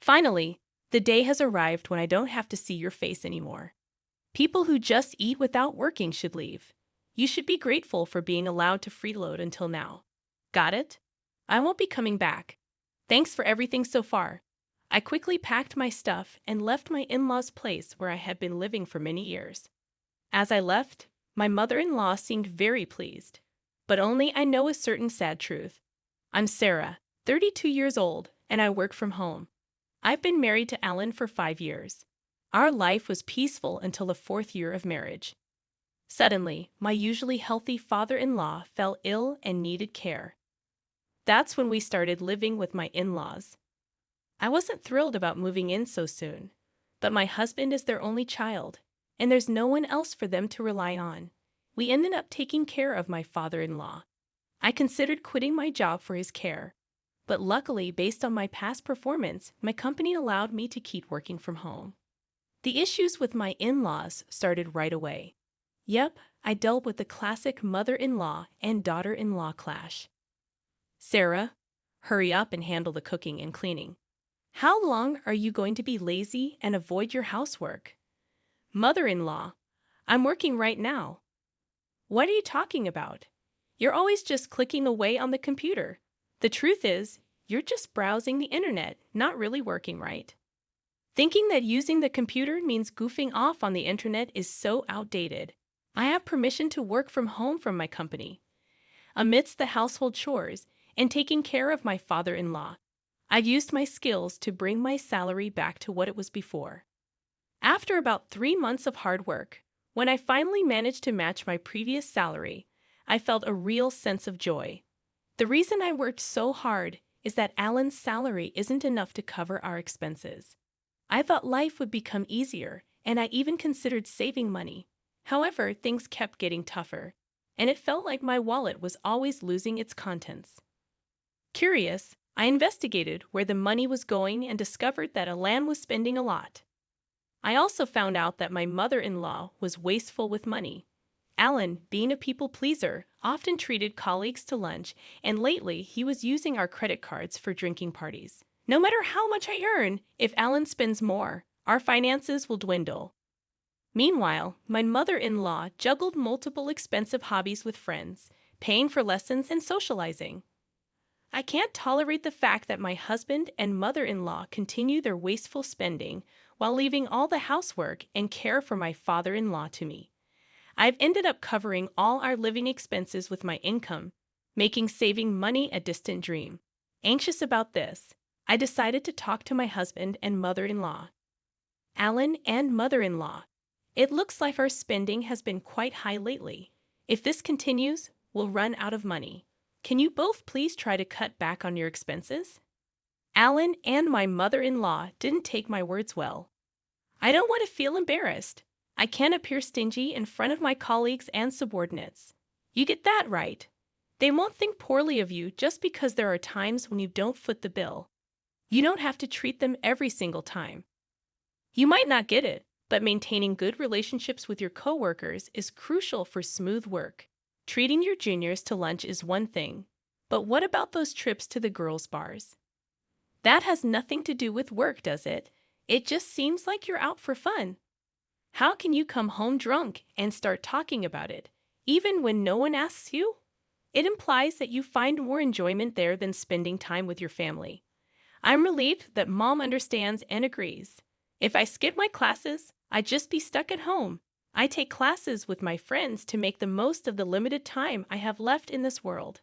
Finally, the day has arrived when I don't have to see your face anymore. People who just eat without working should leave. You should be grateful for being allowed to freeload until now. Got it? I won't be coming back. Thanks for everything so far. I quickly packed my stuff and left my in-laws' place where I had been living for many years. As I left, my mother-in-law seemed very pleased. But only I know a certain sad truth. I'm Sarah, 32 years old, and I work from home. I've been married to Alan for 5 years. Our life was peaceful until the 4th year of marriage. Suddenly, my usually healthy father-in-law fell ill and needed care. That's when we started living with my in-laws. I wasn't thrilled about moving in so soon, but my husband is their only child, and there's no one else for them to rely on. We ended up taking care of my father-in-law. I considered quitting my job for his care, but luckily, based on my past performance, my company allowed me to keep working from home. The issues with my in-laws started right away. Yep, I dealt with the classic mother-in-law and daughter-in-law clash. Sarah, hurry up and handle the cooking and cleaning. How long are you going to be lazy and avoid your housework? Mother-in-law, I'm working right now. What are you talking about? You're always just clicking away on the computer. The truth is, you're just browsing the internet, not really working right. Thinking that using the computer means goofing off on the internet is so outdated. I have permission to work from home from my company. Amidst the household chores and taking care of my father-in-law, I've used my skills to bring my salary back to what it was before. After about 3 months of hard work, when I finally managed to match my previous salary, I felt a real sense of joy. The reason I worked so hard is that Alan's salary isn't enough to cover our expenses. I thought life would become easier, and I even considered saving money. However, things kept getting tougher, and it felt like my wallet was always losing its contents. Curious, I investigated where the money was going and discovered that Alan was spending a lot. I also found out that my mother-in-law was wasteful with money. Alan, being a people pleaser, often treated colleagues to lunch, and lately he was using our credit cards for drinking parties. No matter how much I earn, if Alan spends more, our finances will dwindle. Meanwhile, my mother-in-law juggled multiple expensive hobbies with friends, paying for lessons and socializing. I can't tolerate the fact that my husband and mother-in-law continue their wasteful spending while leaving all the housework and care for my father-in-law to me. I've ended up covering all our living expenses with my income, making saving money a distant dream. Anxious about this, I decided to talk to my husband and mother-in-law. Alan and mother-in-law, it looks like our spending has been quite high lately. If this continues, we'll run out of money. Can you both please try to cut back on your expenses? Alan and my mother-in-law didn't take my words well. I don't want to feel embarrassed. I can't appear stingy in front of my colleagues and subordinates. You get that right. They won't think poorly of you just because there are times when you don't foot the bill. You don't have to treat them every single time. You might not get it, but maintaining good relationships with your coworkers is crucial for smooth work. Treating your juniors to lunch is one thing, but what about those trips to the girls' bars? That has nothing to do with work, does it? It just seems like you're out for fun. How can you come home drunk and start talking about it, even when no one asks you? It implies that you find more enjoyment there than spending time with your family. I'm relieved that Mom understands and agrees. If I skip my classes, I'd just be stuck at home. I take classes with my friends to make the most of the limited time I have left in this world.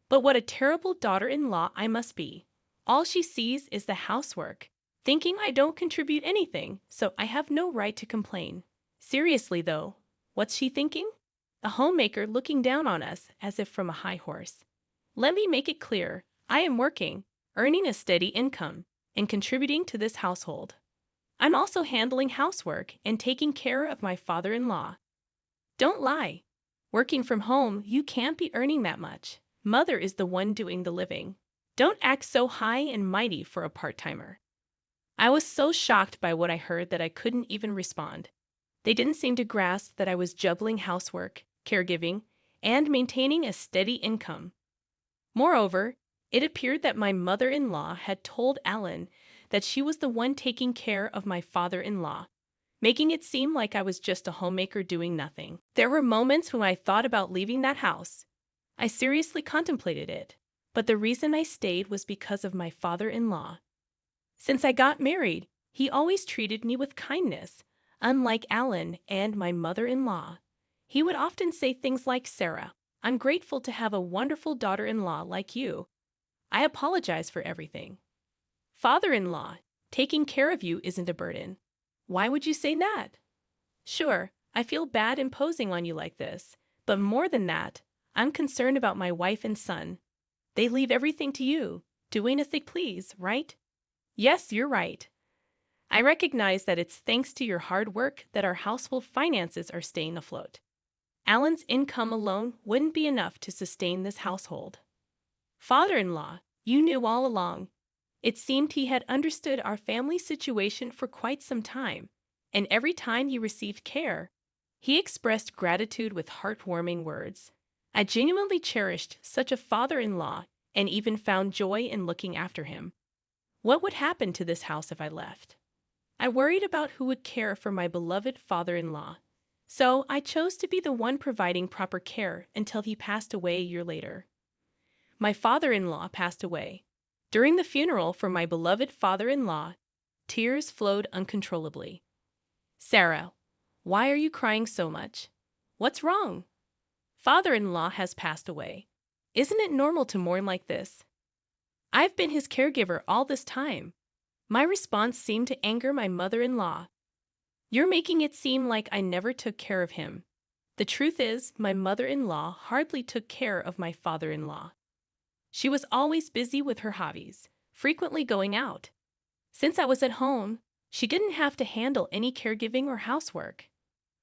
But what a terrible daughter-in-law I must be. All she sees is the housework, thinking I don't contribute anything, so I have no right to complain. Seriously though, what's she thinking? A homemaker looking down on us as if from a high horse. Let me make it clear, I am working, earning a steady income, and contributing to this household. I'm also handling housework and taking care of my father-in-law. Don't lie. Working from home, you can't be earning that much. Mother is the one doing the living. Don't act so high and mighty for a part-timer. I was so shocked by what I heard that I couldn't even respond. They didn't seem to grasp that I was juggling housework, caregiving, and maintaining a steady income. Moreover, it appeared that my mother-in-law had told Alan that she was the one taking care of my father-in-law, making it seem like I was just a homemaker doing nothing. There were moments when I thought about leaving that house. I seriously contemplated it, but the reason I stayed was because of my father-in-law. Since I got married, he always treated me with kindness, unlike Alan and my mother-in-law. He would often say things like, "Sarah, I'm grateful to have a wonderful daughter-in-law like you. I apologize for everything." Father-in-law, taking care of you isn't a burden. Why would you say that? Sure, I feel bad imposing on you like this, but more than that, I'm concerned about my wife and son. They leave everything to you, doing as they please, right? Yes, you're right. I recognize that it's thanks to your hard work that our household finances are staying afloat. Alan's income alone wouldn't be enough to sustain this household. Father-in-law, you knew all along. It seemed he had understood our family situation for quite some time, and every time he received care, he expressed gratitude with heartwarming words. I genuinely cherished such a father-in-law and even found joy in looking after him. What would happen to this house if I left? I worried about who would care for my beloved father-in-law, so I chose to be the one providing proper care until he passed away a year later. My father-in-law passed away. During the funeral for my beloved father-in-law, tears flowed uncontrollably. "Sarah, why are you crying so much? What's wrong?" "Father-in-law has passed away. Isn't it normal to mourn like this?" "I've been his caregiver all this time." My response seemed to anger my mother-in-law. "You're making it seem like I never took care of him." The truth is, my mother-in-law hardly took care of my father-in-law. She was always busy with her hobbies, frequently going out. Since I was at home, she didn't have to handle any caregiving or housework.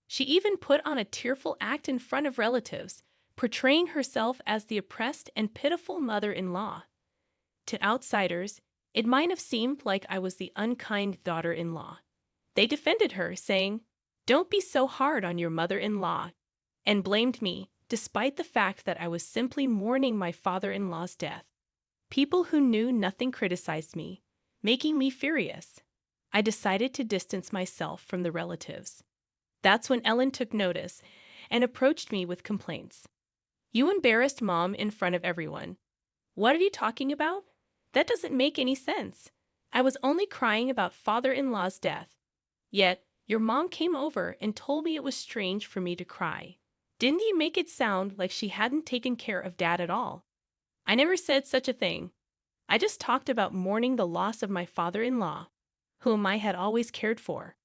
She even put on a tearful act in front of relatives, portraying herself as the oppressed and pitiful mother-in-law. To outsiders, it might have seemed like I was the unkind daughter-in-law. They defended her, saying, "Don't be so hard on your mother-in-law," and blamed me, despite the fact that I was simply mourning my father-in-law's death. People who knew nothing criticized me, making me furious. I decided to distance myself from the relatives. That's when Ellen took notice and approached me with complaints. "You embarrassed Mom in front of everyone." "What are you talking about? That doesn't make any sense. I was only crying about father-in-law's death. Yet, your mom came over and told me it was strange for me to cry. Didn't you make it sound like she hadn't taken care of Dad at all?" "I never said such a thing. I just talked about mourning the loss of my father-in-law, whom I had always cared for."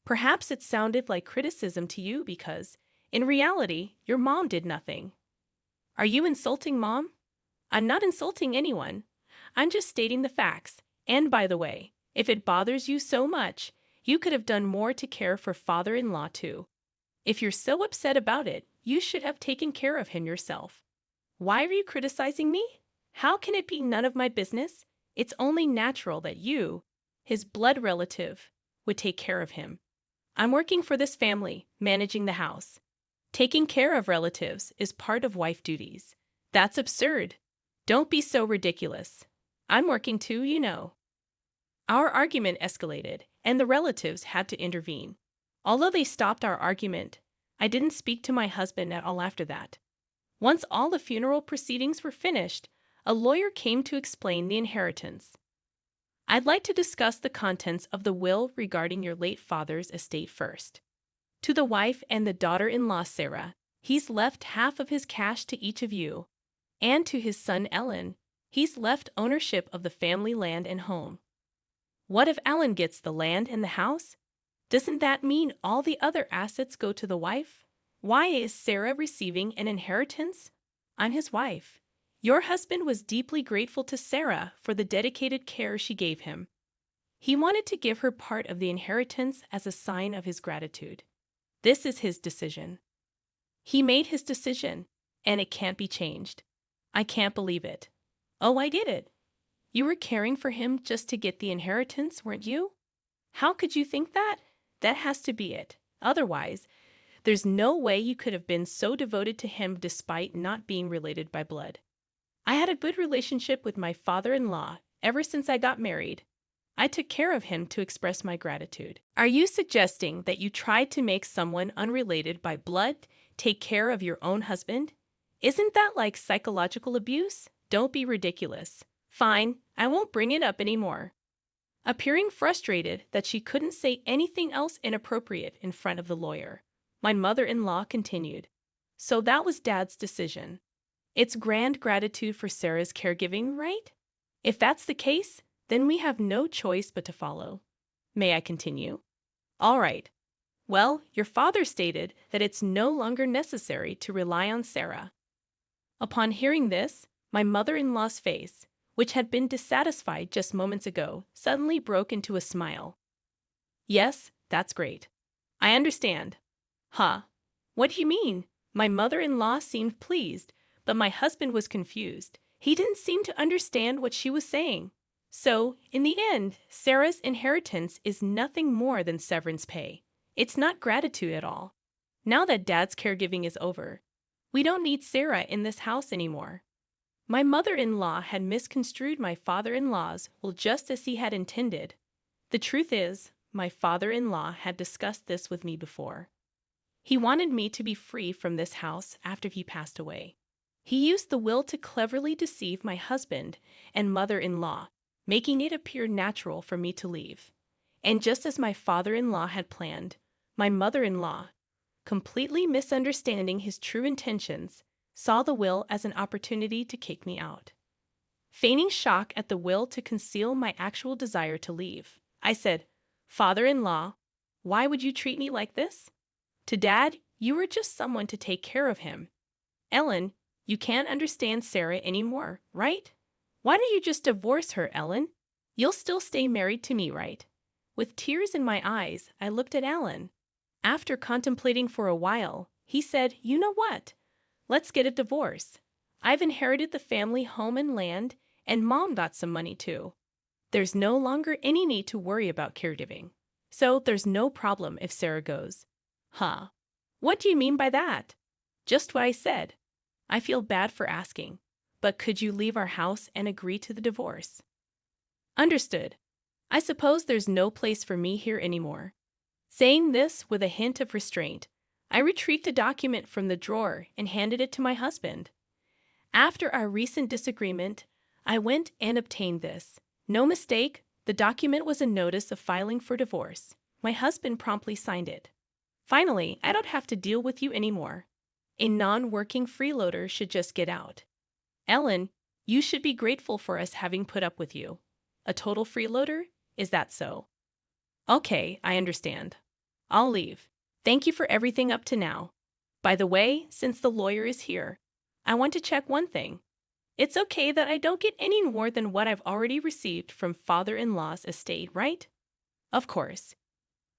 "Perhaps it sounded like criticism to you because, in reality, your mom did nothing." "Are you insulting Mom?" "I'm not insulting anyone. I'm just stating the facts. And by the way, if it bothers you so much, you could have done more to care for father-in-law too. If you're so upset about it, you should have taken care of him yourself." "Why are you criticizing me? How can it be none of my business? It's only natural that you, his blood relative, would take care of him. I'm working for this family, managing the house. Taking care of relatives is part of wife duties." "That's absurd. Don't be so ridiculous. I'm working too, you know." Our argument escalated, and the relatives had to intervene. Although they stopped our argument, I didn't speak to my husband at all after that. Once all the funeral proceedings were finished, a lawyer came to explain the inheritance. "I'd like to discuss the contents of the will regarding your late father's estate first. To the wife and the daughter-in-law Sarah, he's left half of his cash to each of you, and to his son Ellen, he's left ownership of the family land and home." "What if Alan gets the land and the house? Doesn't that mean all the other assets go to the wife? Why is Sarah receiving an inheritance? I'm his wife. Your husband was deeply grateful to Sarah for the dedicated care she gave him. He wanted to give her part of the inheritance as a sign of his gratitude. This is his decision. He made his decision, and it can't be changed. I can't believe it." "Oh, I get it. You were caring for him just to get the inheritance, weren't you? How could you think that? That has to be it. Otherwise, there's no way you could have been so devoted to him despite not being related by blood." "I had a good relationship with my father-in-law ever since I got married. I took care of him to express my gratitude. Are you suggesting that you tried to make someone unrelated by blood take care of your own husband? Isn't that like psychological abuse? Don't be ridiculous. Fine, I won't bring it up anymore. Appearing frustrated that she couldn't say anything else inappropriate in front of the lawyer, my mother-in-law continued. So that was Dad's decision. It's grand gratitude for Sarah's caregiving, right? If that's the case, then we have no choice but to follow. May I continue? All right. Well, your father stated that it's no longer necessary to rely on Sarah. Upon hearing this, my mother-in-law's face, which had been dissatisfied just moments ago, suddenly broke into a smile. Yes, that's great. I understand. Huh? What do you mean? My mother-in-law seemed pleased, but my husband was confused. He didn't seem to understand what she was saying. So, in the end, Sarah's inheritance is nothing more than severance pay. It's not gratitude at all. Now that Dad's caregiving is over, we don't need Sarah in this house anymore. My mother-in-law had misconstrued my father-in-law's will just as he had intended. The truth is, my father-in-law had discussed this with me before. He wanted me to be free from this house after he passed away. He used the will to cleverly deceive my husband and mother-in-law, making it appear natural for me to leave. And just as my father-in-law had planned, my mother-in-law, completely misunderstanding his true intentions, saw the will as an opportunity to kick me out. Feigning shock at the will to conceal my actual desire to leave, I said, "Father-in-law, why would you treat me like this? To Dad, you were just someone to take care of him. Ellen, you can't understand Sarah anymore, right? Why don't you just divorce her, Ellen? You'll still stay married to me, right?" With tears in my eyes, I looked at Alan. After contemplating for a while, he said, "You know what? Let's get a divorce. I've inherited the family home and land, and Mom got some money too. There's no longer any need to worry about caregiving. So there's no problem if Sarah goes." Huh? What do you mean by that? Just what I said. I feel bad for asking, but could you leave our house and agree to the divorce? Understood. I suppose there's no place for me here anymore. Saying this with a hint of restraint, I retrieved a document from the drawer and handed it to my husband. After our recent disagreement, I went and obtained this. No mistake, the document was a notice of filing for divorce. My husband promptly signed it. Finally, I don't have to deal with you anymore. A non-working freeloader should just get out. Ellen, you should be grateful for us having put up with you. A total freeloader? Is that so? Okay, I understand. I'll leave. Thank you for everything up to now. By the way, since the lawyer is here, I want to check one thing. It's okay that I don't get any more than what I've already received from father-in-law's estate, right? Of course.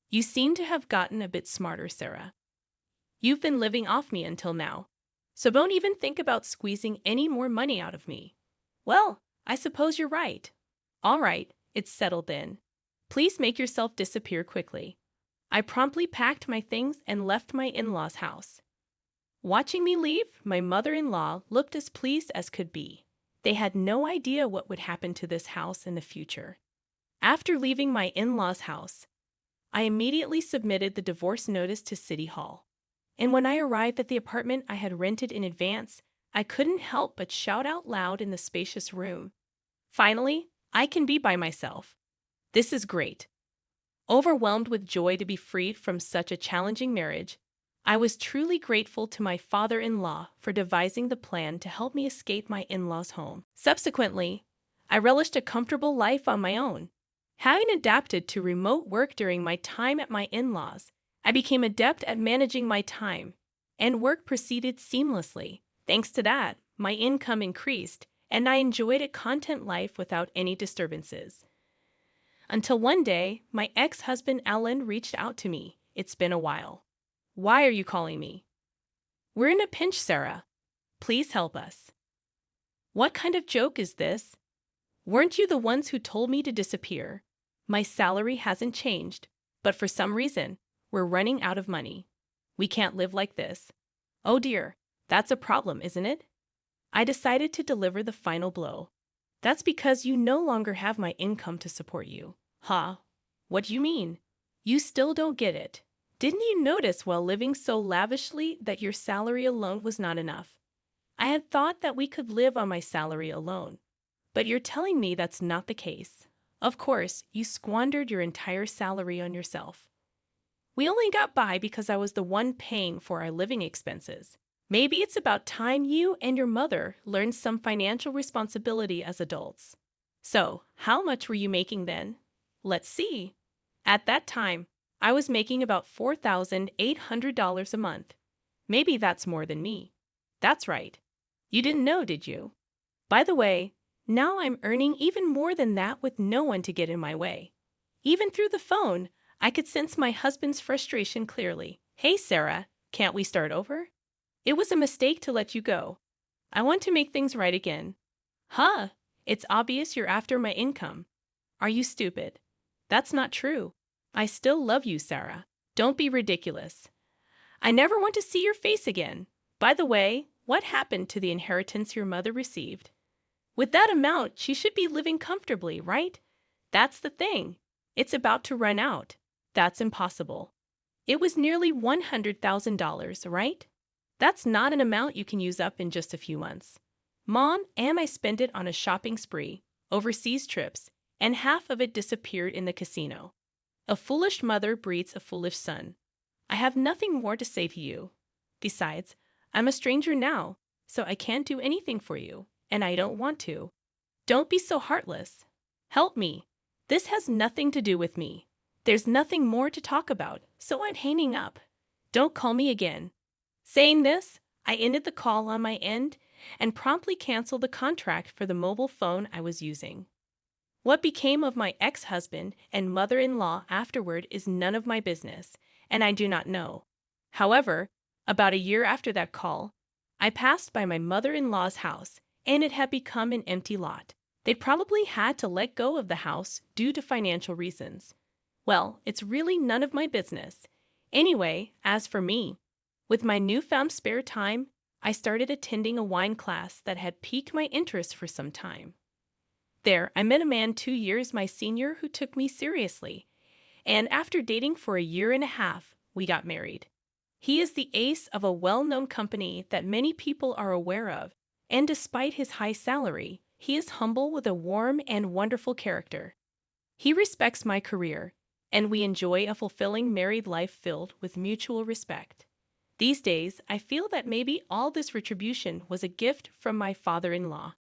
You seem to have gotten a bit smarter, Sarah. You've been living off me until now, so don't even think about squeezing any more money out of me. Well, I suppose you're right. All right, it's settled then. Please make yourself disappear quickly. I promptly packed my things and left my in-laws' house. Watching me leave, my mother-in-law looked as pleased as could be. They had no idea what would happen to this house in the future. After leaving my in-laws' house, I immediately submitted the divorce notice to City Hall. And when I arrived at the apartment I had rented in advance, I couldn't help but shout out loud in the spacious room. Finally, I can be by myself. This is great. Overwhelmed with joy to be freed from such a challenging marriage, I was truly grateful to my father-in-law for devising the plan to help me escape my in-laws' home. Subsequently, I relished a comfortable life on my own. Having adapted to remote work during my time at my in-laws, I became adept at managing my time, and work proceeded seamlessly. Thanks to that, my income increased, and I enjoyed a content life without any disturbances. Until one day, my ex-husband Alan reached out to me. It's been a while. Why are you calling me? We're in a pinch, Sarah. Please help us. What kind of joke is this? Weren't you the ones who told me to disappear? My salary hasn't changed, but for some reason, we're running out of money. We can't live like this. Oh dear, that's a problem, isn't it? I decided to deliver the final blow. That's because you no longer have my income to support you. Huh? What do you mean? You still don't get it. Didn't you notice while living so lavishly that your salary alone was not enough? I had thought that we could live on my salary alone. But you're telling me that's not the case. Of course, you squandered your entire salary on yourself. We only got by because I was the one paying for our living expenses. Maybe it's about time you and your mother learned some financial responsibility as adults. So, how much were you making then? Let's see. At that time, I was making about $4,800 a month. Maybe that's more than me. That's right. You didn't know, did you? By the way, now I'm earning even more than that with no one to get in my way. Even through the phone, I could sense my husband's frustration clearly. Hey, Sarah, can't we start over? It was a mistake to let you go. I want to make things right again. Huh, it's obvious you're after my income. Are you stupid? That's not true. I still love you, Sarah. Don't be ridiculous. I never want to see your face again. By the way, what happened to the inheritance your mother received? With that amount, she should be living comfortably, right? That's the thing. It's about to run out. That's impossible. It was nearly $100,000, right? That's not an amount you can use up in just a few months. Mom and I spent it on a shopping spree, overseas trips, and half of it disappeared in the casino. A foolish mother breeds a foolish son. I have nothing more to say to you. Besides, I'm a stranger now, so I can't do anything for you, and I don't want to. Don't be so heartless. Help me. This has nothing to do with me. There's nothing more to talk about, so I'm hanging up. Don't call me again. Saying this, I ended the call on my end and promptly canceled the contract for the mobile phone I was using. What became of my ex-husband and mother-in-law afterward is none of my business, and I do not know. However, about a year after that call, I passed by my mother-in-law's house, and it had become an empty lot. They'd probably had to let go of the house due to financial reasons. Well, it's really none of my business. Anyway, as for me, with my newfound spare time, I started attending a wine class that had piqued my interest for some time. There, I met a man 2 years my senior who took me seriously, and after dating for a year and a half, we got married. He is the ace of a well-known company that many people are aware of, and despite his high salary, he is humble with a warm and wonderful character. He respects my career, and we enjoy a fulfilling married life filled with mutual respect. These days, I feel that maybe all this retribution was a gift from my father-in-law.